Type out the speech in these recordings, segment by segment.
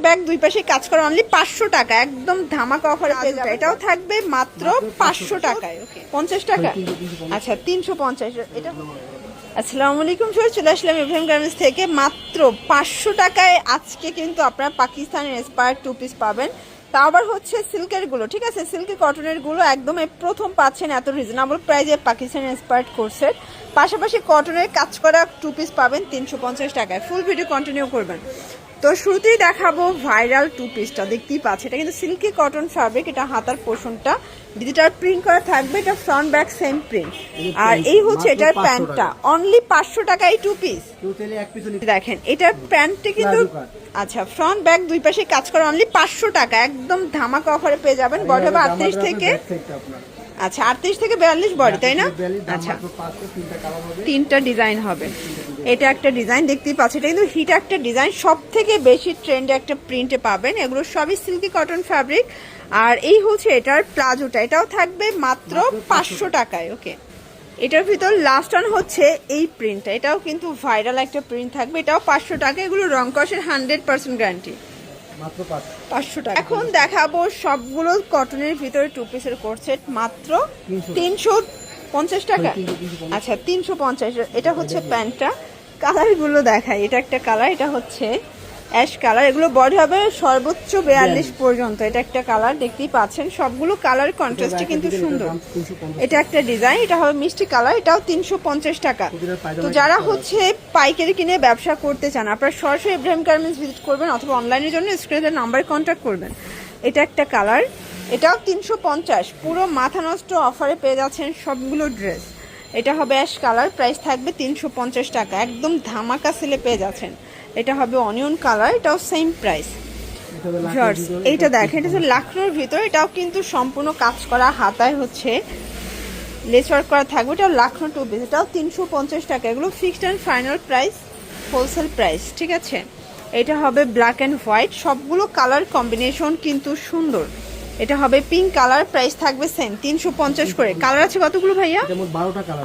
Back দুই পাশে কাজ করা অনলি 500 টাকা, একদম ধামাকা অফারে পেয়ে যাবে। এটাও থাকবে মাত্র 500 টাকায়। ওকে 50 টাকা, আচ্ছা 350। এটা আসসালামু আলাইকুম স্যার, চলে আসলাম ইব্রাহিম গার্মেন্টস থেকে। মাত্র 500 টাকায় আজকে কিন্তু আপনারা পাকিস্তানের ইন্সপায়ার্ড টু পিস পাবেন। তা আবার হচ্ছে সিল্কের গুলো, ঠিক আছে, সিল্কি কটনের গুলো একদম প্রথম পাচ্ছেন এত রিজনেবল প্রাইসে পাকিস্তানের ইন্সপায়ার্ড কোর্সেট। পাশাপাশি কটনের কাজ করা টু পিস পাবেন 350 টাকায়। ফুল ভিডিও কন্টিনিউ করবেন। তো শুরুতেই দেখাবো ভাইরাল টু পিসটা, দেখতেই পাচ্ছে এটা কিন্তু সিল্কি কটন ফ্যাব্রিক। এটা হাতার পোর্শনটা ডিজিটাল প্রিন্ট করা থাকবে, এটা ফ্রন্ট ব্যাক সেম প্রিন্ট। আর এই হচ্ছে এটার প্যান্টটা অনলি 500 টাকায় টু পিস। দেখেন এটার প্যান্টটা কিন্তু আচ্ছা ফ্রন্ট ব্যাক দুই পাশে কাজ করা অনলি 500 টাকা, একদম ধামাকা অফারে পেয়ে যাবেন। বডি হবে 38 থেকে, আচ্ছা 38 থেকে 42 বডি, তাই না? আচ্ছা তিনটা ডিজাইন হবে। এটা একটা ডিজাইন দেখতেই পাচ্ছি, এটা কিন্তু হিট একটা ডিজাইন, সব থেকে বেশি ট্রেন্ডে একটা প্রিন্টে পাবেন। এগুলো সবই সিল্কি কটন ফ্যাব্রিক। আর এই হচ্ছে এটার প্লাজোটা, এটাও থাকবে মাত্র 500 টাকায়। ওকে এটার ভিতর লাস্ট অন হচ্ছে এই প্রিন্টটা, এটাও কিন্তু ভাইরাল একটা প্রিন্ট থাকবে, এটাও 500 টাকা। এগুলো রং কষের 100% গ্যারান্টি, 500 টাকা। এখন দেখাবো সবগুলো কটনের ভিতরে টু পিসের কোট সেট মাত্র 350 টাকা, আচ্ছা 350। এটা হচ্ছে প্যান্টটা। কালারগুলো দেখাই, এটা একটা কালার, এটা হচ্ছে অ্যাশ কালার। এগুলো বডি হবে সর্বোচ্চ 42 পর্যন্ত। এটা একটা কালার দেখতেই পাচ্ছেন, সবগুলো কালার কন্ট্রাস্টে কিন্তু সুন্দর। এটা একটা ডিজাইন, এটা হবে মিষ্টি কালার, এটাও 350 টাকা। তো যারা হচ্ছে পাইকারি কিনে ব্যবসা করতে চান আপনারা সরাসরি ইব্রাহিম গার্মেন্টস ভিজিট করবেন, অথবা অনলাইনের জন্য স্ক্রিনের নাম্বারে কন্ট্যাক্ট করবেন। এটা একটা কালার, এটাও 350। পুরো মাথা নষ্ট অফারে পেয়ে যাচ্ছেন সবগুলো ড্রেস। এটা হবে অ্যাশ কালার, প্রাইস থাকবে 350 টাকা, একদম ধামাকা সেলে পেয়ে যাচ্ছেন। এটা হবে অনিয়ন কালার, এটাও সেম প্রাইস। এইটা দেখেন, এটা হচ্ছে লাখনোর ভিতর, এটাও কিন্তু সম্পূর্ণ কাজ করা, হাতায় হচ্ছে লেস ওয়ার্ক করা থাকবে। এটাও লাখনো টু পিস, এটাও 350 টাকা। এগুলো fixed and final price, wholesale price, ঠিক আছে। এটা হবে ব্ল্যাক অ্যান্ড হোয়াইট, সবগুলো কালার কম্বিনেশন কিন্তু সুন্দর। এটা হবে পিঙ্ক কালার, প্রাইস থাকবে সেম 350 করে। কালার আছে কতগুলো ভাইয়া?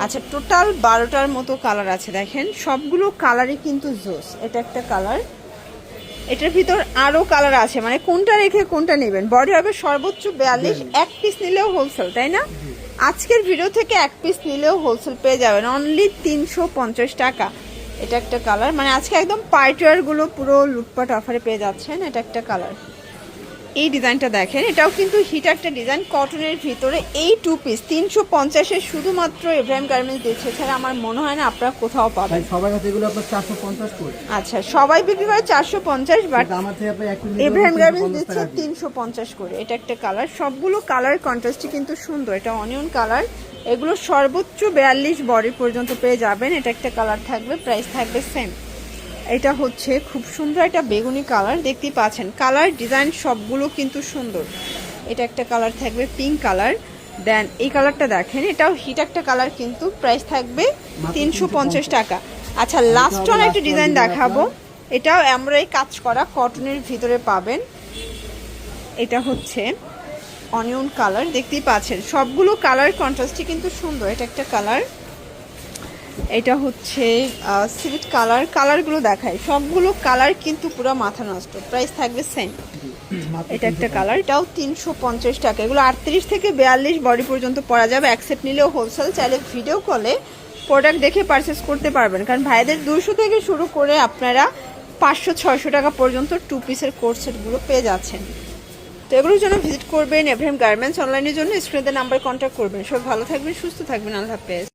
আচ্ছা টোটাল 12টার মতো কালার আছে। দেখেন সবগুলো কালারই কিন্তু জোস। এটা একটা কালার, এটার ভিতর আরো কালার আছে, মানে কোনটা রেখে কোনটা নেবেন। বডি হবে সর্বোচ্চ 42, এক পিস নিলেও হোলসেল, তাই না? আজকের ভিডিও থেকে এক পিস নিলেও হোলসেল পেয়ে যাবেন অনলি 350 টাকা। এটা একটা কালার, মানে আজকে একদম পার্টিওয়ার গুলো পুরো লুটপাট অফারে পেয়ে যাচ্ছেন। এটা একটা কালার, এই ডিজাইনটা দেখেন, এটাও কিন্তু হিট একটা ডিজাইন কটনের ভিতরে। এই টু পিস 350-এ শুধুমাত্র ইব্রাহিম গার্মেন্টস দিচ্ছে, ছাড়া আমার মনে হয় না আপনারা কোথাও পাবেন। সবাই কাছে এগুলো আপনার 450 করে। আচ্ছা সবাই বিক্রি করে 450, বাট ইব্রাহিম গার্মেন্টস দিচ্ছে 350 করে। এটা একটা কালার, সবগুলো কালার কন্ট্রাস্টই কিন্তু সুন্দর। এটা অনিয়ন কালার, এগুলো সর্বোচ্চ 42 বডি পর্যন্ত পেয়ে যাবেন। এটা একটা কালার থাকবে, প্রাইস থাকবে সেম। এটা হচ্ছে খুব সুন্দর একটা বেগুনি কালার, দেখতেই পাচ্ছেন কালার ডিজাইন সবগুলো কিন্তু সুন্দর। এটা একটা কালার থাকবে পিঙ্ক কালার, দেন এই কালারটা দেখেন, এটাও হিট একটা কালার, কিন্তু প্রাইস থাকবে 350 টাকা। আচ্ছা লাস্ট অন একটা ডিজাইন দেখাবো, এটাও এমব্রয়ডারি কাজ করা কটনের ভিতরে পাবেন। এটা হচ্ছে অনিয়ন কালার, দেখতেই পাচ্ছেন সবগুলো কালার কন্ট্রাস্টই কিন্তু সুন্দর। এটা একটা কালার, এটা হচ্ছে সিভিট কালার। কালারগুলো দেখায়, সবগুলো কালার কিন্তু পুরো মাথা নষ্ট, প্রাইস থাকবে সেম। এটা একটা কালার, এটাও 350 টাকা। এগুলো 38 থেকে 42 বডি পর্যন্ত পরা যাবে, অ্যাকসেপ্ট নিলেও হোলসেল। চাইলে ভিডিও কলে প্রোডাক্ট দেখে পারচেস করতে পারবেন, কারণ ভাইদের 200 থেকে শুরু করে আপনারা 500-600 টাকা পর্যন্ত টু পিসের কোট সেটগুলো পেয়ে যাচ্ছেন। তো এগুলোর জন্য ভিজিট করবেন ইব্রাহিম গার্মেন্টস, অনলাইনের জন্য স্ক্রিনের নাম্বার কন্ট্যাক্ট করবেন। সব ভালো থাকবেন, সুস্থ থাকবেন, আল্লাহ হাফেজ।